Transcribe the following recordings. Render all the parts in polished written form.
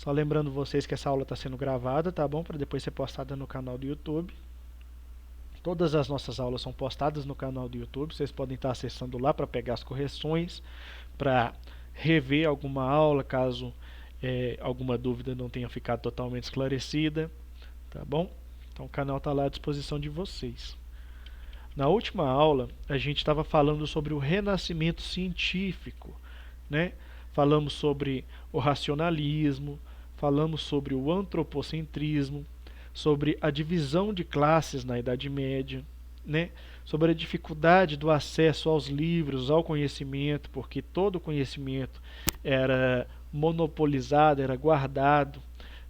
Só lembrando vocês que essa aula está sendo gravada, tá bom? Para depois ser postada no canal do YouTube. Todas as nossas aulas são postadas no canal do YouTube. Vocês podem estar acessando lá para pegar as correções, para rever alguma aula, caso alguma dúvida não tenha ficado totalmente esclarecida, tá bom? Então o canal está lá à disposição de vocês. Na última aula, a gente estava falando sobre o renascimento científico, né? Falamos sobre o racionalismo, falamos sobre o antropocentrismo, sobre a divisão de classes na Idade Média, né? Sobre a dificuldade do acesso aos livros, ao conhecimento, porque todo o conhecimento era monopolizado, era guardado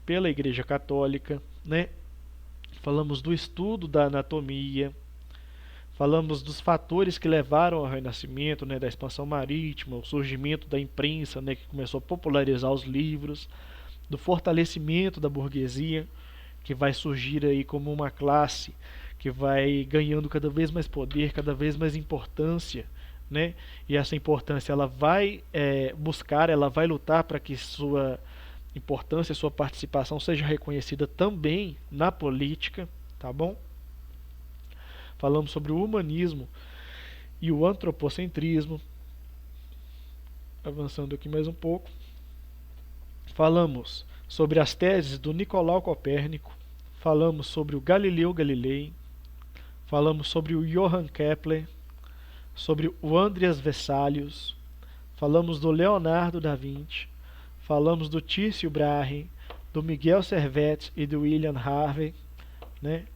pela Igreja Católica, né? Falamos do estudo da anatomia, falamos dos fatores que levaram ao Renascimento, né, da expansão marítima, o surgimento da imprensa, né, que começou a popularizar os livros, do fortalecimento da burguesia, que vai surgir aí como uma classe que vai ganhando cada vez mais poder, cada vez mais importância, né? E essa importância ela vai buscar, ela vai lutar para que sua importância, sua participação seja reconhecida também na política, tá bom? Falamos sobre o humanismo e o antropocentrismo. Avançando aqui mais um pouco. Falamos sobre as teses do Nicolau Copérnico. Falamos sobre o Galileu Galilei. Falamos sobre o Johann Kepler. Sobre o Andreas Vesalius. Falamos do Leonardo da Vinci. Falamos do Tício Brahe, do Miguel Servet e do William Harvey, né?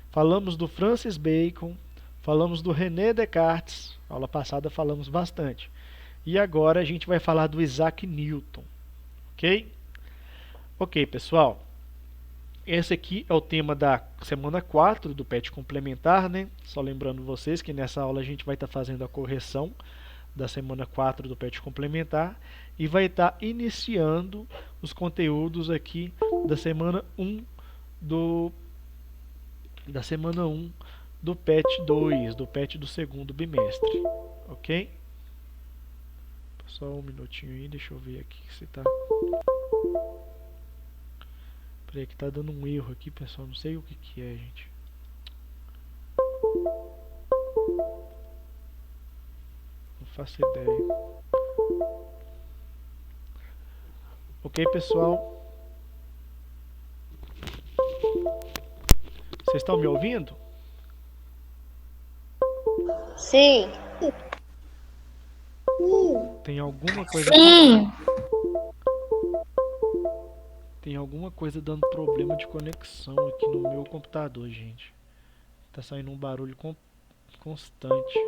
Falamos do Francis Bacon, falamos do René Descartes, aula passada falamos bastante. E agora a gente vai falar do Isaac Newton, ok? Ok, pessoal. Esse aqui é o tema da semana 4 do PET complementar, né? Só lembrando vocês que nessa aula a gente vai estar fazendo a correção da semana 4 do PET complementar e vai estar iniciando os conteúdos aqui da semana 1 do PET 2, do PET do segundo bimestre, ok? Só um minutinho aí, deixa eu ver aqui se tá... Peraí que tá dando um erro aqui, pessoal, não sei o que que é, gente. Não faço ideia. Ok, pessoal? Vocês estão me ouvindo? Sim. Tem alguma coisa... Sim. Tem alguma coisa dando problema de conexão aqui no meu computador, gente. Tá saindo um barulho constante.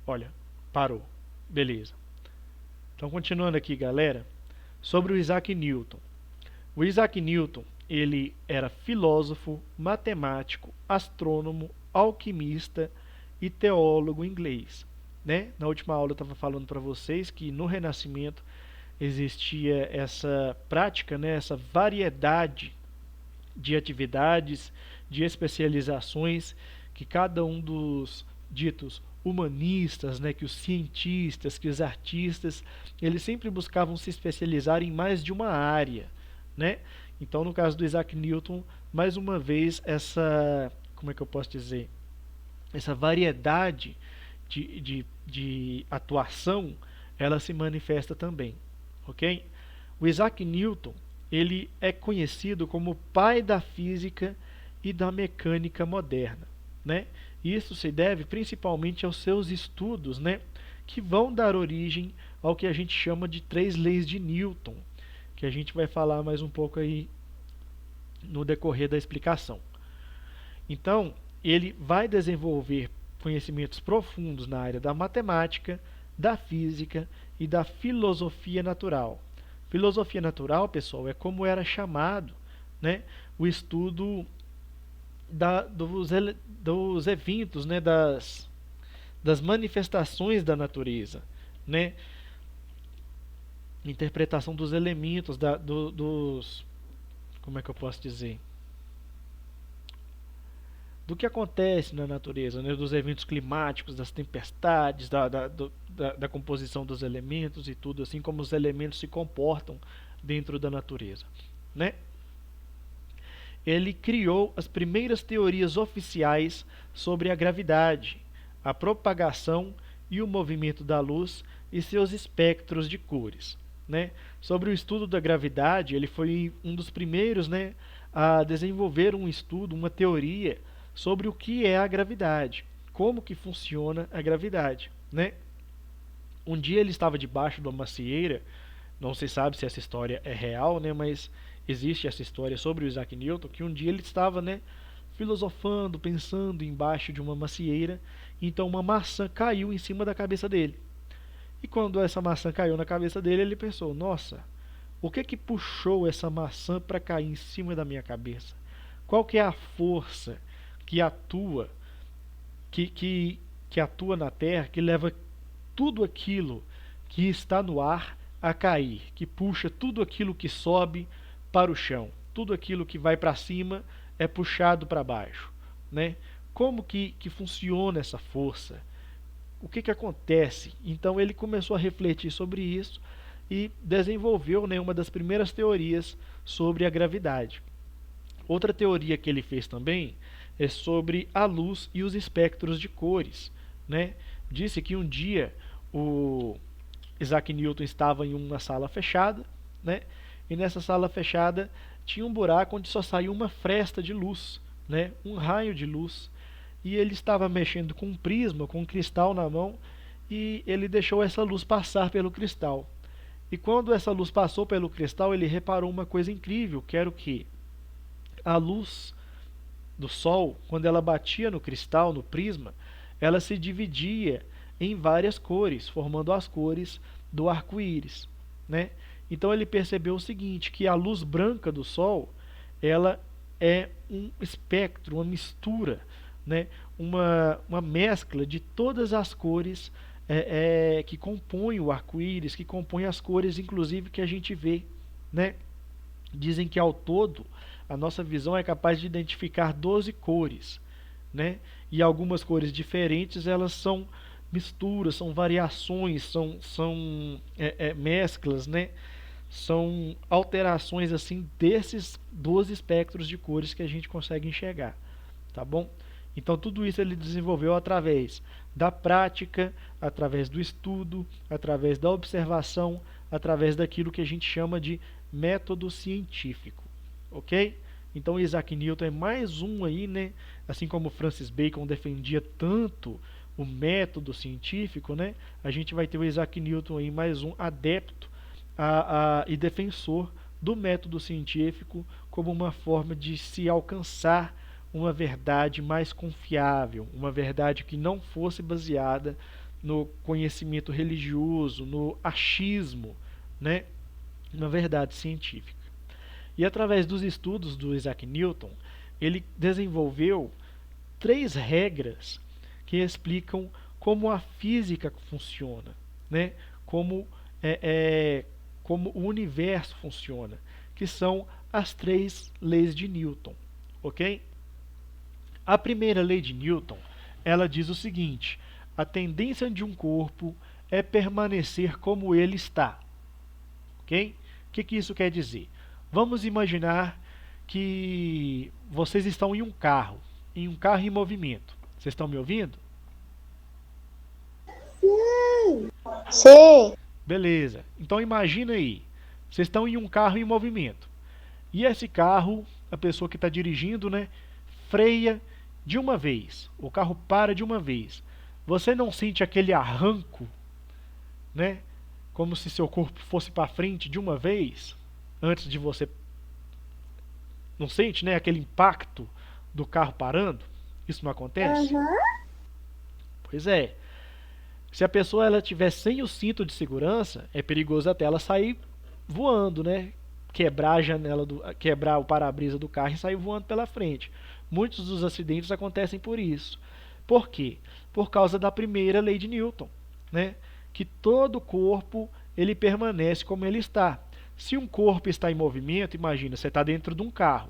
Olha, parou. Beleza. Então, continuando aqui, galera, sobre o Isaac Newton. O Isaac Newton, ele era filósofo, matemático, astrônomo, alquimista e teólogo inglês, né? Na última aula eu estava falando para vocês que no Renascimento existia essa prática, né? Essa variedade de atividades, de especializações que cada um dos ditos humanistas, né, que os cientistas, que os artistas, eles sempre buscavam se especializar em mais de uma área, né? Então, no caso do Isaac Newton, mais uma vez essa, como é que eu posso dizer, essa variedade de atuação, ela se manifesta também, ok? O Isaac Newton, ele é conhecido como o pai da física e da mecânica moderna, né? Isso se deve principalmente aos seus estudos, né, que vão dar origem ao que a gente chama de 3 leis de Newton, que a gente vai falar mais um pouco aí no decorrer da explicação. Então, ele vai desenvolver conhecimentos profundos na área da matemática, da física e da filosofia natural. Filosofia natural, pessoal, é como era chamado, né, o estudo dos eventos, né, das manifestações da natureza, né, interpretação dos elementos, como é que eu posso dizer? do que acontece na natureza, né, dos eventos climáticos, das tempestades, da composição dos elementos e tudo, assim como os elementos se comportam dentro da natureza, né? Ele criou as primeiras teorias oficiais sobre a gravidade, a propagação e o movimento da luz e seus espectros de cores, né? Sobre o estudo da gravidade, ele foi um dos primeiros, né, a desenvolver um estudo, uma teoria sobre o que é a gravidade, como que funciona a gravidade, né? Um dia ele estava debaixo de uma macieira, não se sabe se essa história é real, né, mas existe essa história sobre o Isaac Newton, que um dia ele estava, né, filosofando, pensando embaixo de uma macieira, então uma maçã caiu em cima da cabeça dele. E quando essa maçã caiu na cabeça dele, ele pensou: nossa, o que que puxou essa maçã para cair em cima da minha cabeça? Qual que é a força que atua, que, que, que atua na Terra, que leva tudo aquilo que está no ar a cair, que puxa tudo aquilo que sobe para o chão, tudo aquilo que vai para cima é puxado para baixo, né? Como que funciona essa força? O que acontece? Então ele começou a refletir sobre isso e desenvolveu, né, uma das primeiras teorias sobre a gravidade. Outra teoria que ele fez também é sobre a luz e os espectros de cores, né? Disse que um dia o Isaac Newton estava em uma sala fechada, né? E nessa sala fechada tinha um buraco onde só saía uma fresta de luz, né? Um raio de luz. E ele estava mexendo com um prisma, com um cristal na mão, e ele deixou essa luz passar pelo cristal. E quando essa luz passou pelo cristal, ele reparou uma coisa incrível, que era o quê? A luz do sol, quando ela batia no cristal, no prisma, ela se dividia em várias cores, formando as cores do arco-íris, né? Então ele percebeu o seguinte, que a luz branca do sol, ela é um espectro, uma mistura, né? Uma mescla de todas as cores que compõem o arco-íris, que compõem as cores, inclusive, que a gente vê, né? Dizem que ao todo a nossa visão é capaz de identificar 12 cores, né? E algumas cores diferentes, elas são misturas, são variações, são mesclas, né? São alterações assim desses 12 espectros de cores que a gente consegue enxergar, tá bom? Então tudo isso ele desenvolveu através da prática, através do estudo, através da observação, através daquilo que a gente chama de método científico, ok? Então Isaac Newton é mais um aí, né? Assim como Francis Bacon defendia tanto o método científico, né? A gente vai ter o Isaac Newton aí mais um adepto e defensor do método científico como uma forma de se alcançar uma verdade mais confiável, uma verdade que não fosse baseada no conhecimento religioso, no achismo, né? Uma verdade científica. E através dos estudos do Isaac Newton, ele desenvolveu 3 regras que explicam como a física funciona, né? Como o universo funciona, que são as 3 leis de Newton, ok? A primeira lei de Newton, ela diz o seguinte: a tendência de um corpo é permanecer como ele está, ok? O que isso quer dizer? Vamos imaginar que vocês estão em um carro em movimento. Vocês estão me ouvindo? Sim. Beleza. Então imagina aí, vocês estão em um carro em movimento. E esse carro, a pessoa que está dirigindo, né, freia de uma vez. O carro para de uma vez. Você não sente aquele arranco, né? Como se seu corpo fosse para frente de uma vez, antes de você. Não sente, né, aquele impacto do carro parando? Isso não acontece? Pois é. Se a pessoa ela tiver sem o cinto de segurança, é perigoso até ela sair voando, né? Quebrar a janela quebrar o para-brisa do carro e sair voando pela frente. Muitos dos acidentes acontecem por isso. Por quê? Por causa da primeira lei de Newton, né? Que todo corpo ele permanece como ele está. Se um corpo está em movimento, imagina, você está dentro de um carro,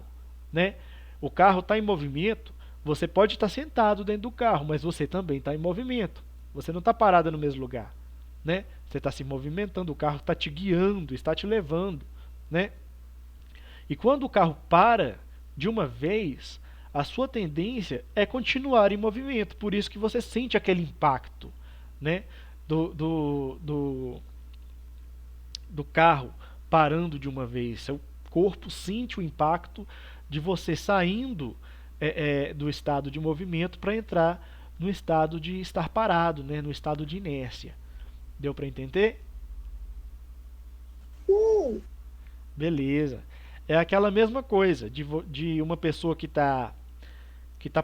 né? O carro está em movimento, Você pode estar sentado dentro do carro, mas você também está em movimento. Você não está parado no mesmo lugar, né? Você está se movimentando, o carro está te guiando, está te levando, né? E quando o carro para de uma vez, a sua tendência é continuar em movimento. Por isso que você sente aquele impacto, né? Do carro parando de uma vez. Seu corpo sente o impacto de você saindo do estado de movimento para entrar no estado de estar parado, né? No estado de inércia. Deu para entender? Sim. Beleza. É aquela mesma coisa de uma pessoa que tá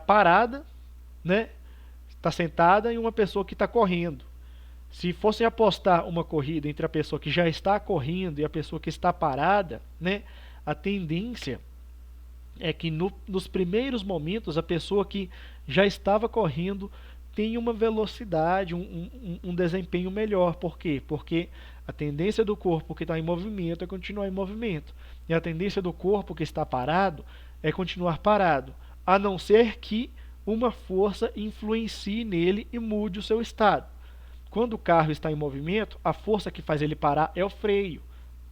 parada, né? Está sentada e uma pessoa que está correndo. Se fossem apostar uma corrida entre a pessoa que já está correndo e a pessoa que está parada, né? A tendência é que nos primeiros momentos a pessoa que já estava correndo tem uma velocidade, um desempenho melhor. Por quê? Porque a tendência do corpo que está em movimento é continuar em movimento. E a tendência do corpo que está parado é continuar parado. A não ser que uma força influencie nele e mude o seu estado. Quando o carro está em movimento, a força que faz ele parar é o freio,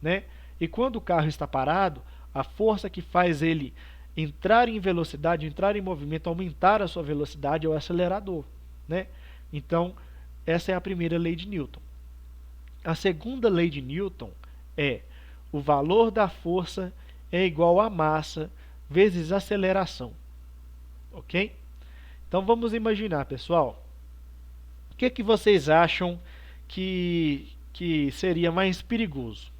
né? E quando o carro está parado, a força que faz ele entrar em velocidade, entrar em movimento, aumentar a sua velocidade é o acelerador, né? Então, essa é a primeira lei de Newton. A segunda lei de Newton é o valor da força é igual a massa vezes aceleração, ok? Então vamos imaginar, pessoal, o que vocês acham que seria mais perigoso?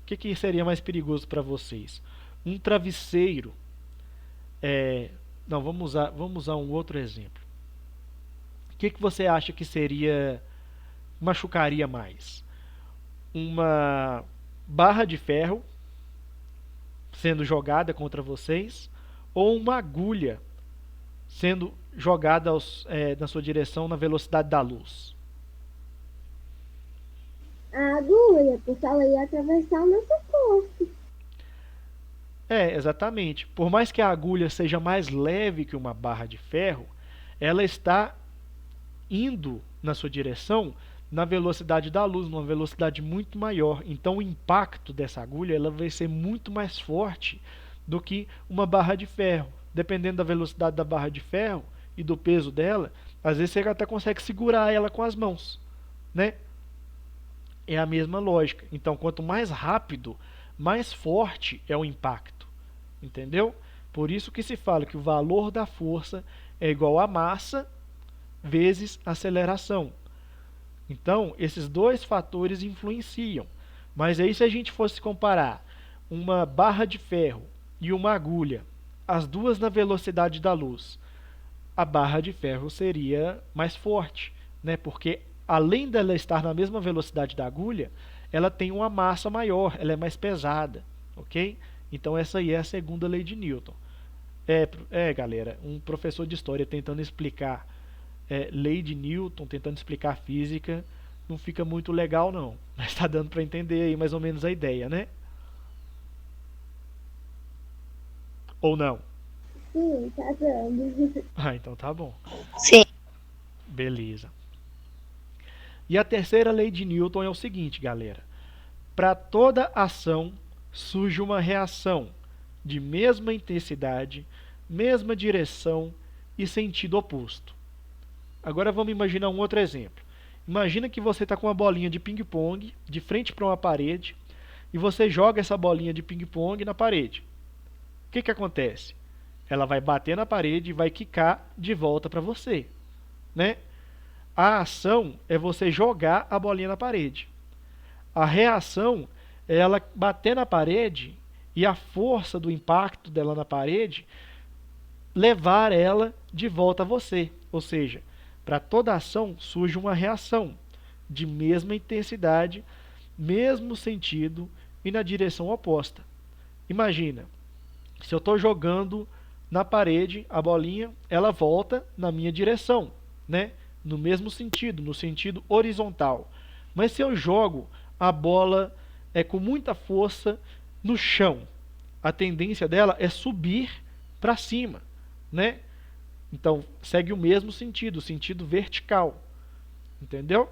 O que seria mais perigoso para vocês? Um travesseiro. Não, vamos usar um outro exemplo. O que você acha que machucaria mais? Uma barra de ferro sendo jogada contra vocês ou uma agulha sendo jogada na sua direção na velocidade da luz? A agulha, porque ela ia atravessar o nosso corpo. Exatamente. Por mais que a agulha seja mais leve que uma barra de ferro, ela está indo na sua direção na velocidade da luz, numa velocidade muito maior. Então o impacto dessa agulha ela vai ser muito mais forte do que uma barra de ferro. Dependendo da velocidade da barra de ferro e do peso dela, às vezes você até consegue segurar ela com as mãos, né? É a mesma lógica. Então, quanto mais rápido, mais forte é o impacto. Entendeu? Por isso que se fala que o valor da força é igual a massa vezes aceleração. Então, esses dois fatores influenciam. Mas aí se a gente fosse comparar uma barra de ferro e uma agulha, as duas na velocidade da luz, a barra de ferro seria mais forte, né? Porque além dela estar na mesma velocidade da agulha, ela tem uma massa maior, ela é mais pesada, ok? Então essa aí é a segunda lei de Newton. Galera, um professor de história tentando explicar lei de Newton, tentando explicar física, não fica muito legal não. Mas está dando para entender aí mais ou menos a ideia, né? Ou não? Sim, tá dando. Ah, então tá bom. Sim. Beleza. E a terceira lei de Newton é o seguinte, galera. Para toda ação surge uma reação de mesma intensidade, mesma direção e sentido oposto. Agora vamos imaginar um outro exemplo. Imagina que você está com uma bolinha de ping-pong de frente para uma parede e você joga essa bolinha de ping-pong na parede. O que acontece? Ela vai bater na parede e vai quicar de volta para você, né? A ação é você jogar a bolinha na parede. A reação é ela bater na parede e a força do impacto dela na parede levar ela de volta a você. Ou seja, para toda ação surge uma reação de mesma intensidade, mesmo sentido e na direção oposta. Imagina, se eu estou jogando na parede a bolinha, ela volta na minha direção, né? No mesmo sentido, no sentido horizontal. Mas se eu jogo a bola com muita força no chão, a tendência dela é subir para cima, né? Então, segue o mesmo sentido, o sentido vertical, entendeu?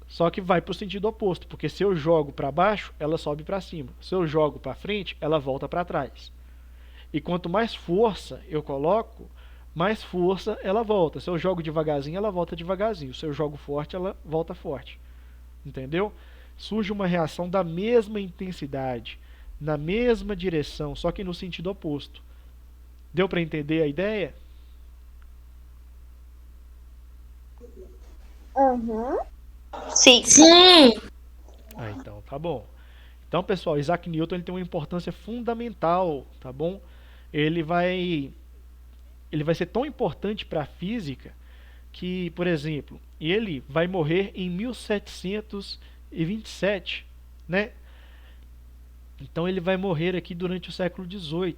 Só que vai para o sentido oposto, porque se eu jogo para baixo, ela sobe para cima. Se eu jogo para frente, ela volta para trás. E quanto mais força eu coloco, mais força ela volta. Se eu jogo devagarzinho, ela volta devagarzinho. Se eu jogo forte, ela volta forte. Entendeu? Surge uma reação da mesma intensidade, na mesma direção, só que no sentido oposto. Deu para entender a ideia? Aham. Sim. Então tá bom. Então, pessoal, Isaac Newton ele tem uma importância fundamental, tá bom? Ele vai ele vai ser tão importante para a física que, por exemplo, ele vai morrer em 1727, né? Então ele vai morrer aqui durante o século XVIII.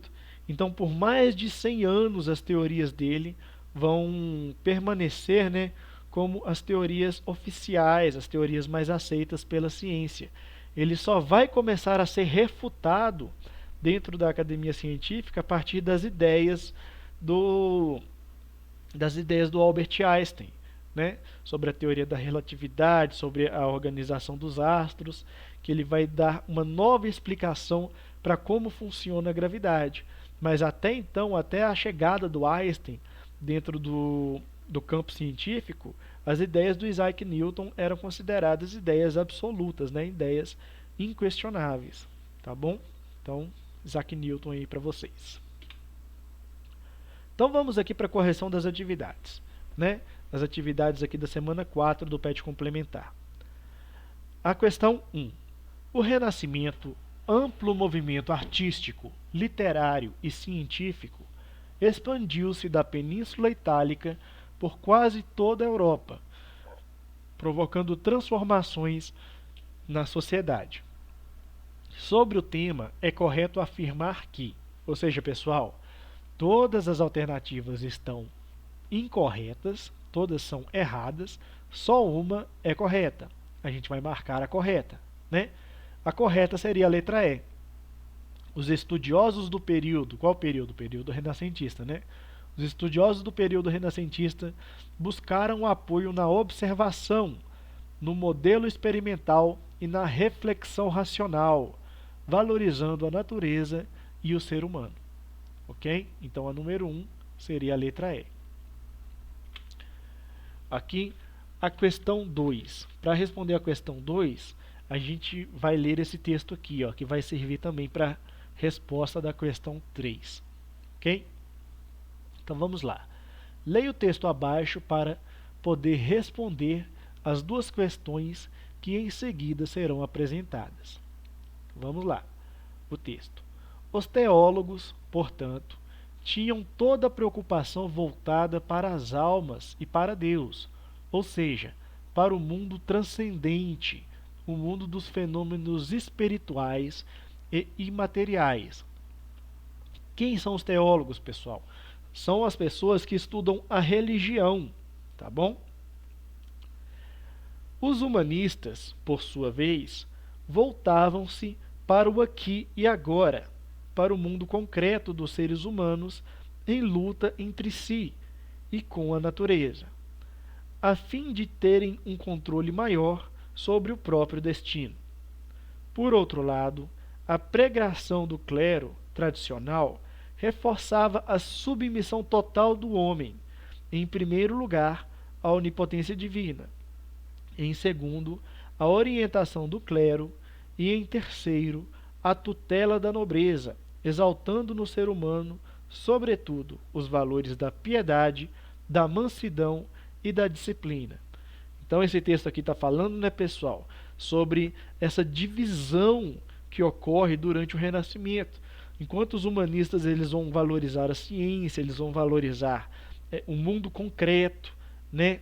Então, por mais de 100 anos, as teorias dele vão permanecer, né, como as teorias oficiais, as teorias mais aceitas pela ciência. Ele só vai começar a ser refutado dentro da academia científica a partir do, das ideias do Albert Einstein, né, sobre a teoria da relatividade, sobre a organização dos astros, que ele vai dar uma nova explicação para como funciona a gravidade. Mas até então, até a chegada do Einstein dentro do campo científico, as ideias do Isaac Newton eram consideradas ideias absolutas, né, ideias inquestionáveis, tá bom? Então, Isaac Newton aí para vocês. Então vamos aqui para a correção das atividades, né? As atividades aqui da semana 4 do PET complementar. A questão 1. O Renascimento, amplo movimento artístico, literário e científico, expandiu-se da Península Itálica por quase toda a Europa, provocando transformações na sociedade. Sobre o tema, é correto afirmar que, ou seja, pessoal, todas as alternativas estão incorretas, todas são erradas, só uma é correta. A gente vai marcar a correta, né? A correta seria a letra E. Os estudiosos do período, qual período? O período renascentista, né? Os estudiosos do período renascentista buscaram apoio na observação, no modelo experimental e na reflexão racional, valorizando a natureza e o ser humano. Ok? Então a número 1 seria a letra E. Aqui a questão 2. Para responder a questão 2, a gente vai ler esse texto aqui, ó, que vai servir também para resposta da questão 3. Ok? Então vamos lá. Leia o texto abaixo para poder responder as duas questões que em seguida serão apresentadas. Vamos lá. O texto. Os teólogos, portanto, tinham toda a preocupação voltada para as almas e para Deus, ou seja, para o mundo transcendente, o mundo dos fenômenos espirituais e imateriais. Quem são os teólogos, pessoal? São as pessoas que estudam a religião, tá bom? Os humanistas, por sua vez, voltavam-se para o aqui e agora, para o mundo concreto dos seres humanos em luta entre si e com a natureza, a fim de terem um controle maior sobre o próprio destino. Por outro lado, a pregação do clero tradicional reforçava a submissão total do homem, em primeiro lugar, à onipotência divina, em segundo, a orientação do clero e, em terceiro, a tutela da nobreza, exaltando no ser humano, sobretudo, os valores da piedade, da mansidão e da disciplina. Então esse texto aqui está falando, né, pessoal, sobre essa divisão que ocorre durante o Renascimento. Enquanto os humanistas eles vão valorizar a ciência, eles vão valorizar o mundo concreto, né?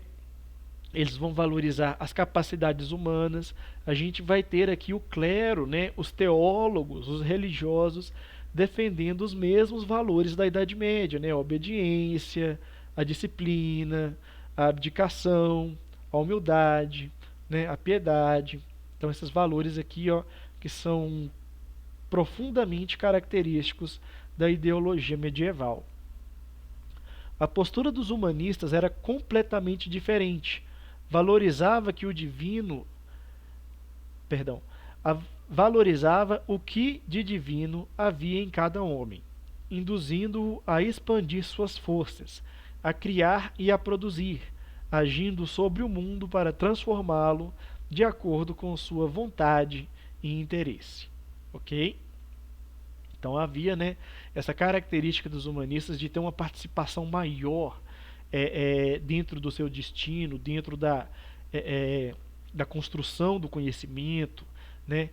Eles vão valorizar as capacidades humanas. A gente vai ter aqui o clero, né? Os teólogos, os religiosos, defendendo os mesmos valores da Idade Média, né? A obediência, a disciplina, a abdicação, a humildade, né? A piedade. Então esses valores aqui, ó, que são profundamente característicos da ideologia medieval. A postura dos humanistas era completamente diferente. Valorizava que o divino, perdão, valorizava o que de divino havia em cada homem, induzindo-o a expandir suas forças, a criar e a produzir, agindo sobre o mundo para transformá-lo de acordo com sua vontade e interesse. Ok? Então havia, né, essa característica dos humanistas de ter uma participação maior dentro do seu destino, dentro da construção do conhecimento, né,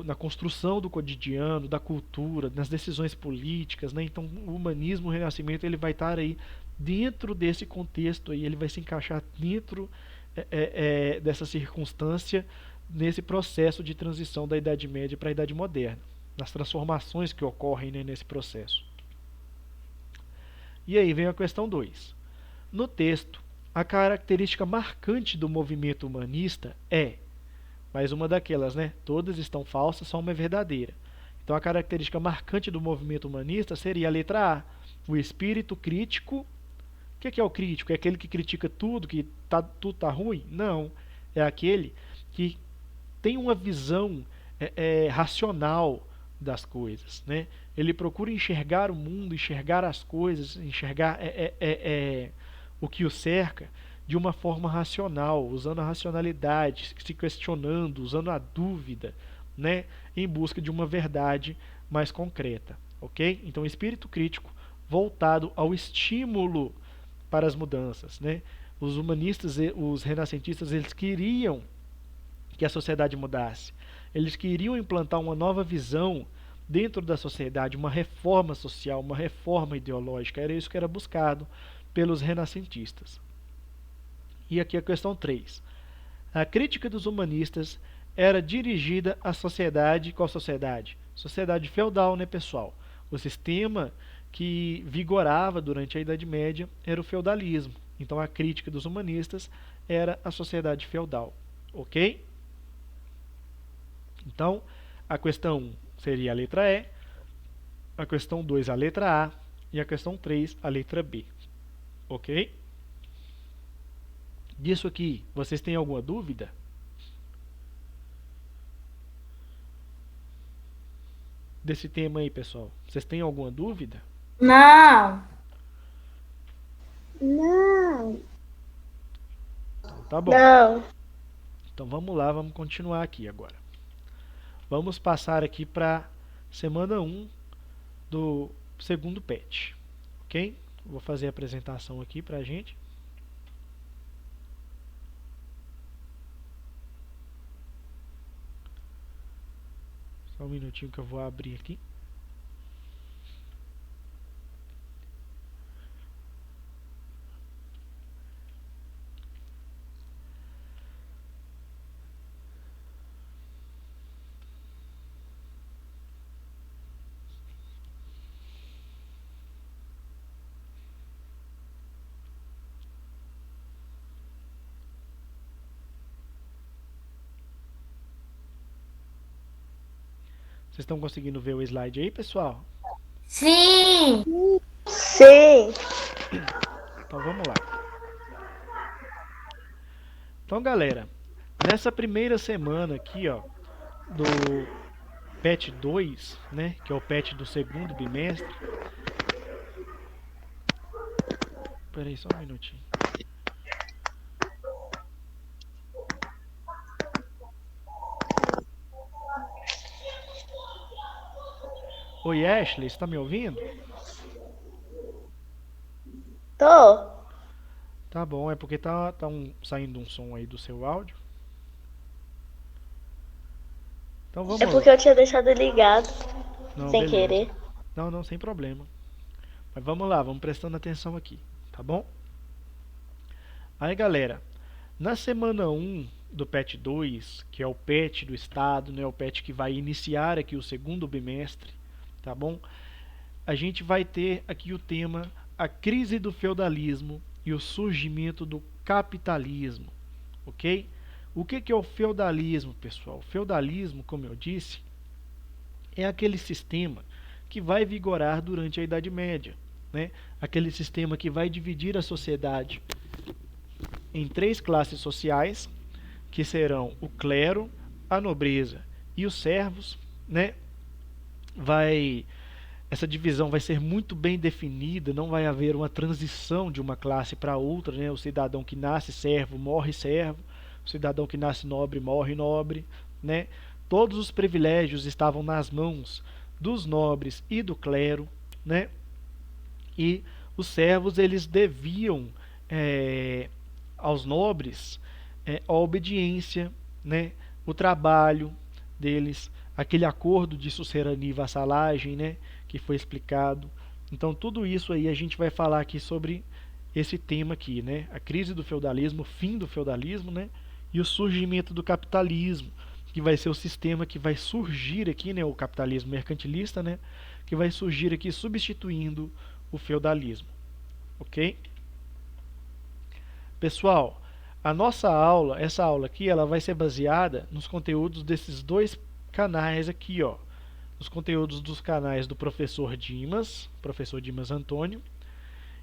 na construção do cotidiano, da cultura, nas decisões políticas, né? Então o humanismo, o renascimento, ele vai estar aí dentro desse contexto, aí, ele vai se encaixar dentro dessa circunstância, nesse processo de transição da Idade Média para a Idade Moderna, nas transformações que ocorrem, né, nesse processo. E aí vem a questão 2. No texto, a característica marcante do movimento humanista é, mais uma daquelas, né? Todas estão falsas, só uma é verdadeira. Então a característica marcante do movimento humanista seria a letra A, o espírito crítico. O que é o crítico? É aquele que critica tudo, que tudo está ruim? Não. É aquele que tem uma visão racional das coisas, né? Ele procura enxergar o mundo, enxergar as coisas, enxergar o que o cerca de uma forma racional, usando a racionalidade, se questionando, usando a dúvida, né, em busca de uma verdade mais concreta, ok? Então, espírito crítico voltado ao estímulo para as mudanças, né? Os humanistas e os renascentistas, eles queriam que a sociedade mudasse. Eles queriam implantar uma nova visão dentro da sociedade, uma reforma social, uma reforma ideológica. Era isso que era buscado pelos renascentistas. E aqui a questão 3. A crítica dos humanistas era dirigida à sociedade. Qual sociedade? Sociedade feudal, né, pessoal? O sistema que vigorava durante a Idade Média era o feudalismo. Então a crítica dos humanistas era a sociedade feudal. Ok? Então, a questão 1 seria a letra E, a questão 2 a letra A e a questão 3 a letra B. Ok? Disso aqui, vocês têm alguma dúvida? Desse tema aí, pessoal? Vocês têm alguma dúvida? Não. Não. Tá bom. Não. Então vamos lá, vamos continuar aqui agora. Vamos passar aqui para semana 1 do segundo PET. Ok? Vou fazer a apresentação aqui para a gente. Só um minutinho que eu vou abrir aqui. Vocês estão conseguindo ver o slide aí, pessoal? Sim. Sim. Então vamos lá. Então, galera, nessa primeira semana aqui, ó, do PET 2, né, que é o PET do segundo bimestre. Espera aí só um minutinho. Oi, Ashley, você tá me ouvindo? Tô. Tá bom, é porque tá saindo um som aí do seu áudio. Então vamos É lá. porque eu tinha deixado ligado, Não, sem beleza. querer. Não, sem problema. Mas vamos lá, vamos prestando atenção aqui, tá bom? Aí, galera, na semana 1 do PET 2, que é o PET do Estado, né, o PET que vai iniciar aqui o segundo bimestre, tá bom? A gente vai ter aqui o tema a crise do feudalismo e o surgimento do capitalismo, ok? O que é o feudalismo, pessoal? O feudalismo, como eu disse, é aquele sistema que vai vigorar durante a Idade Média, né? Aquele sistema que vai dividir a sociedade em 3 classes sociais, que serão o clero, a nobreza e os servos, né? Essa divisão vai ser muito bem definida, não vai haver uma transição de uma classe para outra, né? O cidadão que nasce servo morre servo, o cidadão que nasce nobre morre nobre, né? Todos os privilégios estavam nas mãos dos nobres e do clero, né? E os servos eles deviam aos nobres a obediência, né? O trabalho deles, aquele acordo de sucerania e vassalagem, né? Que foi explicado. Então tudo isso aí a gente vai falar aqui sobre esse tema aqui, né? A crise do feudalismo, o fim do feudalismo, né? E o surgimento do capitalismo, que vai ser o sistema que vai surgir aqui, né? O capitalismo mercantilista, né? Que vai surgir aqui substituindo o feudalismo, ok? Pessoal, a nossa aula, essa aula aqui, ela vai ser baseada nos conteúdos desses 2 canais aqui, ó. Os conteúdos dos canais do professor Dimas Antônio,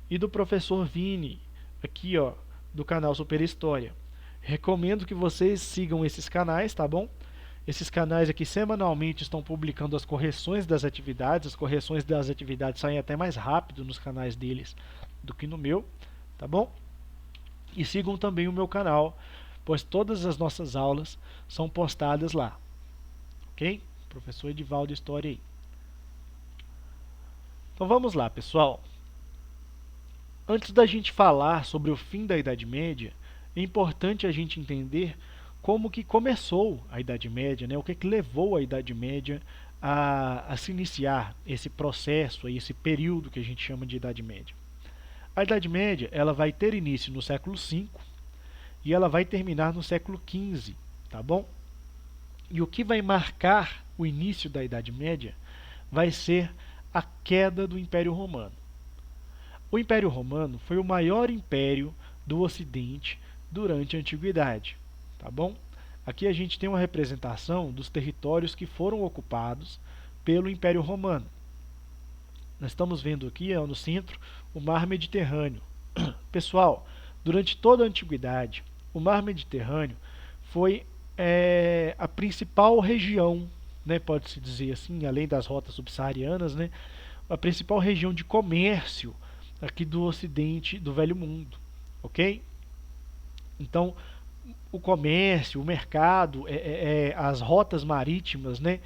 e do professor Vini, aqui ó, do canal Super História. Recomendo que vocês sigam esses canais, tá bom? Esses canais aqui semanalmente estão publicando as correções das atividades saem até mais rápido nos canais deles do que no meu, tá bom? E sigam também o meu canal, pois todas as nossas aulas são postadas lá, ok? Professor Edivaldo História aí. Então vamos lá, pessoal. Antes da gente falar sobre o fim da Idade Média, é importante a gente entender como que começou a Idade Média, né? O que levou a Idade Média a se iniciar esse processo, esse período que a gente chama de Idade Média. A Idade Média ela vai ter início no século V e ela vai terminar no século XV, tá bom? E o que vai marcar o início da Idade Média vai ser a queda do Império Romano. O Império Romano foi o maior império do Ocidente durante a Antiguidade, tá bom? Aqui a gente tem uma representação dos territórios que foram ocupados pelo Império Romano. Nós estamos vendo aqui no centro o Mar Mediterrâneo. Pessoal, durante toda a Antiguidade, o Mar Mediterrâneo foi a principal região, né, pode-se dizer assim, além das rotas subsaarianas, né, a principal região de comércio aqui do Ocidente, do Velho Mundo, ok? Então, o comércio, o mercado, as rotas marítimas, né,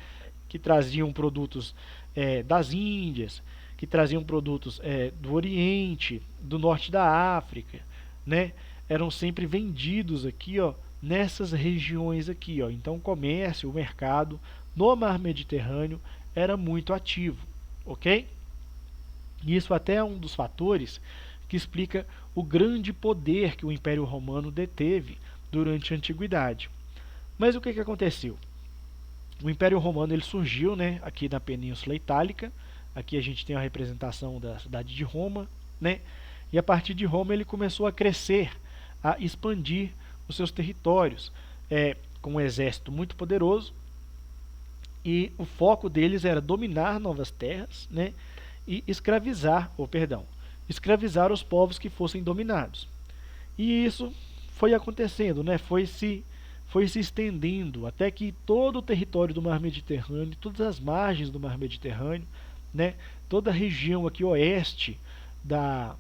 que traziam produtos das Índias, que traziam produtos do Oriente, do Norte da África, né, eram sempre vendidos aqui, ó, nessas regiões aqui, ó. Então, o comércio, o mercado no Mar Mediterrâneo era muito ativo, ok? E isso até é um dos fatores que explica o grande poder que o Império Romano deteve durante a Antiguidade. Mas o que aconteceu? O Império Romano ele surgiu, né, aqui na Península Itálica. Aqui a gente tem a representação da cidade de Roma, né? E a partir de Roma ele começou a crescer, a expandir os seus territórios, com um exército muito poderoso, e o foco deles era dominar novas terras, né? E escravizar os povos que fossem dominados. E isso foi acontecendo, né? Foi se estendendo até que todo o território do Mar Mediterrâneo, todas as margens do Mar Mediterrâneo, né? Toda a região aqui oeste da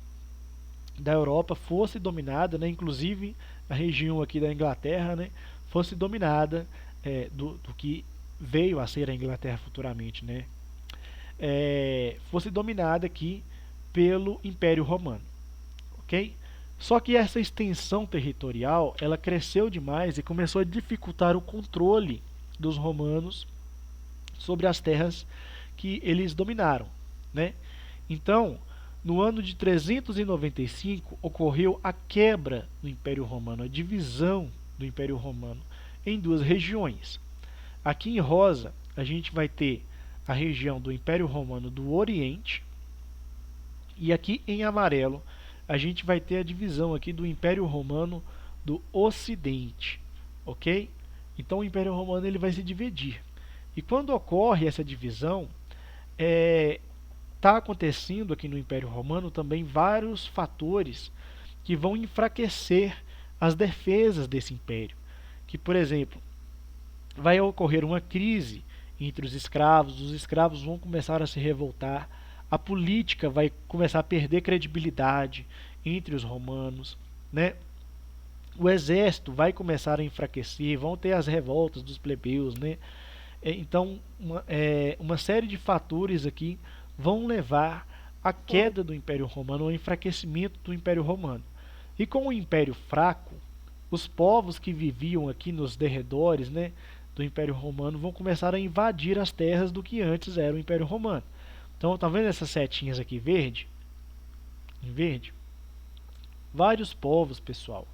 Europa fosse dominada, né? Inclusive a região aqui da Inglaterra, né? Fosse dominada do que veio a ser a Inglaterra futuramente, né? Fosse dominada aqui pelo Império Romano, ok? Só que essa extensão territorial ela cresceu demais e começou a dificultar o controle dos romanos sobre as terras que eles dominaram, né? Então, no ano de 395 ocorreu a quebra do Império Romano, a divisão do Império Romano em 2 regiões. Aqui em rosa a gente vai ter a região do Império Romano do Oriente, e aqui em amarelo a gente vai ter a divisão aqui do Império Romano do Ocidente, ok? Então o Império Romano ele vai se dividir. E quando ocorre essa divisão, está acontecendo aqui no Império Romano também vários fatores que vão enfraquecer as defesas desse império. Que, por exemplo, vai ocorrer uma crise entre os escravos vão começar a se revoltar, a política vai começar a perder credibilidade entre os romanos, né? O exército vai começar a enfraquecer, vão ter as revoltas dos plebeus, né? Então, uma série de fatores aqui vão levar à queda do Império Romano, ao enfraquecimento do Império Romano. E com o Império fraco, os povos que viviam aqui nos derredores, né, do Império Romano vão começar a invadir as terras do que antes era o Império Romano. Então, tá vendo essas setinhas aqui verde? Em verde? Vários povos, pessoal.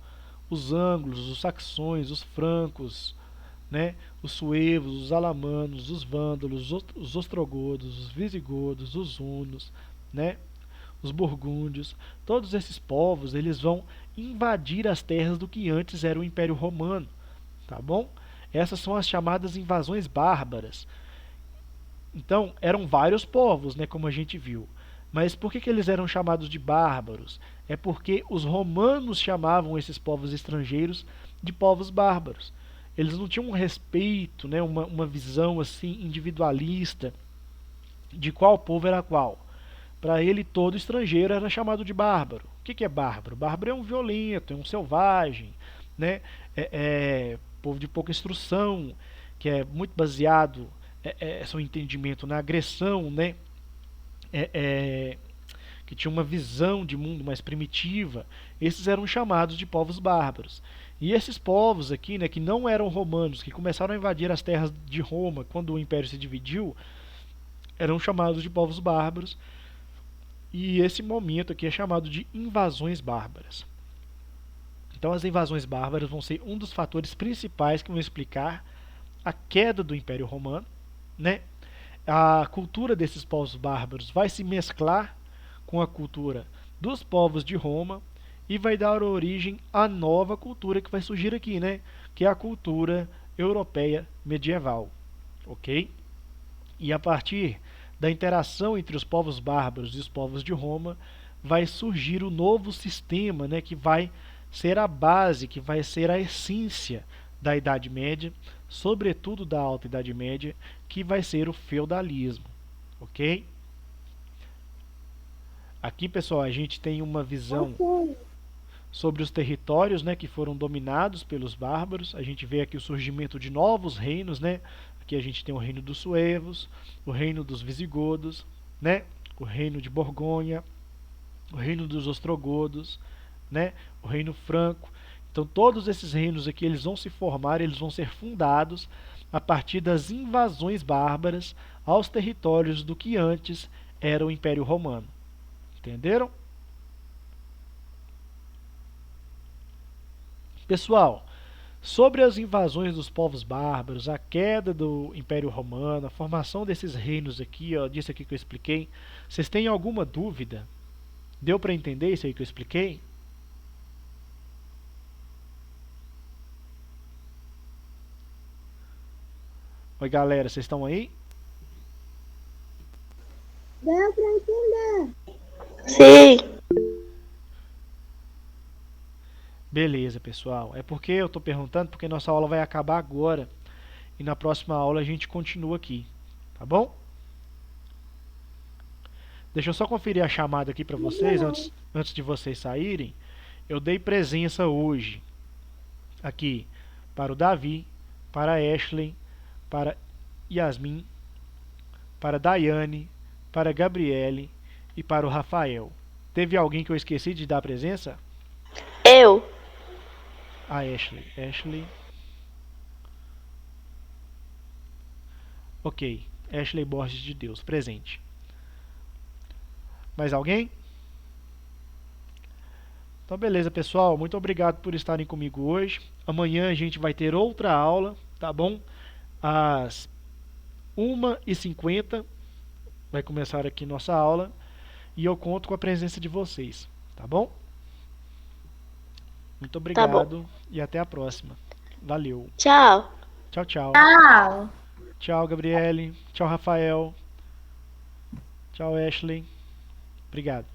Os ângulos, os saxões, os francos, né, os suevos, os alamanos, os vândalos, os ostrogodos, os visigodos, os hunos, né, os burgúndios, todos esses povos eles vão invadir as terras do que antes era o Império Romano, tá bom? Essas são as chamadas invasões bárbaras. Então, eram vários povos, né, como a gente viu. Mas por que eles eram chamados de bárbaros? É porque os romanos chamavam esses povos estrangeiros de povos bárbaros. Eles não tinham um respeito, né, uma visão assim individualista de qual povo era qual. Para ele, todo estrangeiro era chamado de bárbaro. O que é bárbaro? Bárbaro é um violento, é um selvagem, né? Povo de pouca instrução, que é muito baseado seu entendimento na agressão, né? Que tinha uma visão de mundo mais primitiva. Esses eram chamados de povos bárbaros. E esses povos aqui, né, que não eram romanos, que começaram a invadir as terras de Roma quando o império se dividiu, eram chamados de povos bárbaros. E esse momento aqui é chamado de invasões bárbaras. Então as invasões bárbaras vão ser um dos fatores principais que vão explicar a queda do Império Romano, né? A cultura desses povos bárbaros vai se mesclar com a cultura dos povos de Roma e vai dar origem à nova cultura que vai surgir aqui, né? Que é a cultura europeia medieval, ok? E a partir da interação entre os povos bárbaros e os povos de Roma, vai surgir o novo sistema, né, que vai ser a base, que vai ser a essência da Idade Média, sobretudo da Alta Idade Média, que vai ser o feudalismo, ok? Aqui, pessoal, a gente tem uma visão sobre os territórios, né, que foram dominados pelos bárbaros. A gente vê aqui o surgimento de novos reinos, né? Aqui a gente tem o reino dos suevos, o reino dos visigodos, né? O reino de Borgonha, o reino dos ostrogodos, né? O reino franco. Então todos esses reinos aqui eles vão se formar, eles vão ser fundados a partir das invasões bárbaras aos territórios do que antes era o Império Romano. Entenderam? Pessoal, sobre as invasões dos povos bárbaros, a queda do Império Romano, a formação desses reinos aqui, ó, disso aqui que eu expliquei, vocês têm alguma dúvida? Deu para entender isso aí que eu expliquei? Oi, galera, vocês estão aí? Deu pra entender. Sim. Beleza, pessoal. É porque eu estou perguntando porque nossa aula vai acabar agora e na próxima aula a gente continua aqui, tá bom? Deixa eu só conferir a chamada aqui para vocês antes de vocês saírem. Eu dei presença hoje aqui para o Davi, para a Ashley, para Yasmin, para a Daiane, para a Gabriele e para o Rafael. Teve alguém que eu esqueci de dar presença? Eu. A Ashley. Ashley. Ok. Ashley Borges de Deus, presente. Mais alguém? Então beleza, pessoal. Muito obrigado por estarem comigo hoje. Amanhã a gente vai ter outra aula, tá bom? Às 1h50 vai começar aqui nossa aula. E eu conto com a presença de vocês, tá bom? Muito obrigado e até a próxima. Valeu. Tchau. Tchau, tchau. Tchau. Tchau, Gabriele. Tchau, Rafael. Tchau, Ashley. Obrigado.